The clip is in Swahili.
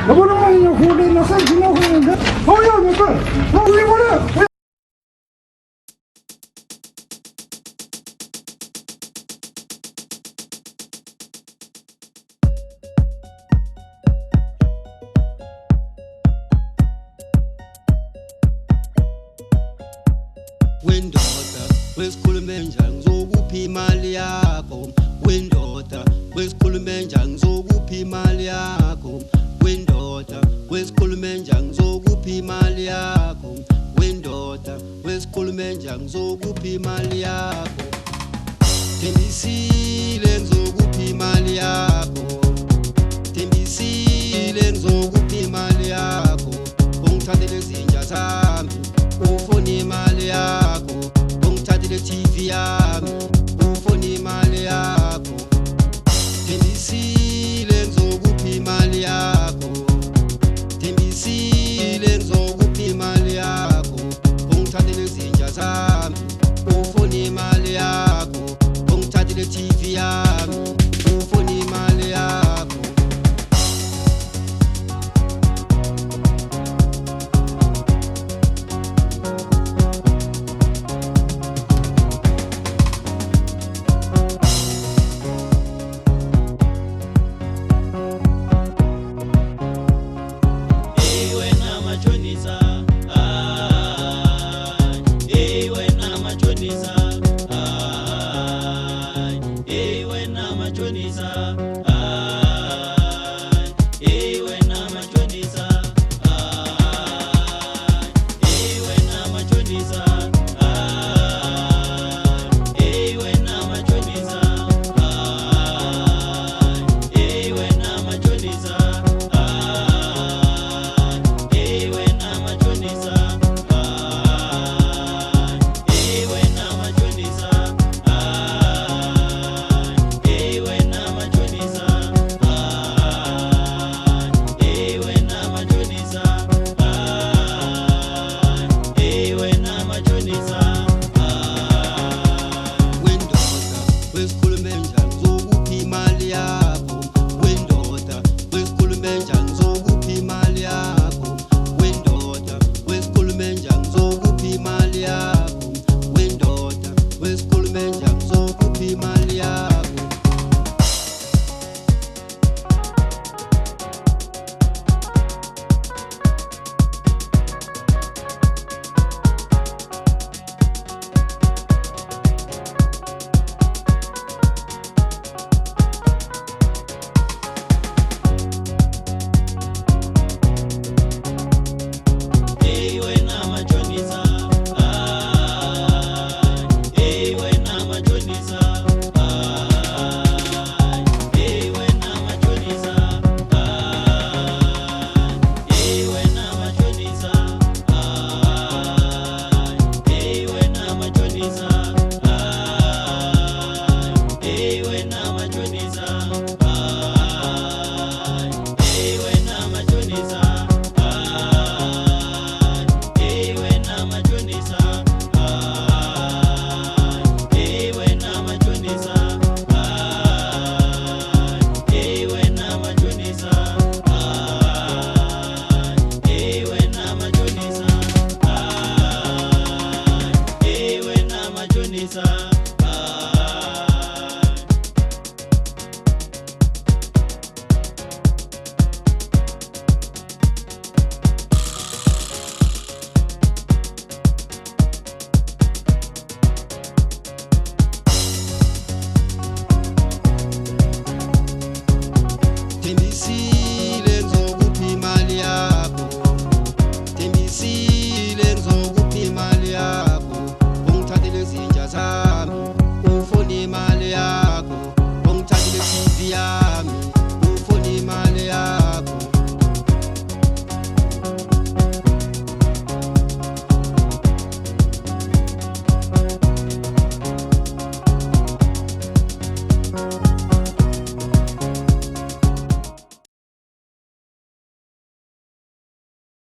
yabona mwenye kude na sasa tunakwenda hoyo mko hoyo bwana. Windoda wesikhulume njani ngizokuphi imali yakho windoda wesikhulume njani ngizokuphi imali yakho windoda wesikhulume njani ngizokuphi imali yakho windoda wesikhulume njani ngizokuphi imali yakho Thembisile ngizokuphi imali yakho Thembisile ngizokuphi imali yakho ungithathele izinja zami ufuna imali yakho ungithathele TV yami ufuna imali yakho Thembisile ngizokuphi imali yakho Thembisile ngizokuphi imali yakho ungithathele izinja zami ufuna imali yakho ungithathele TV yami ufuna imali yakho Thembisile ngizokuphi imali yakho Thembisile ngizokuphi imali yakho ungithathele izinja zami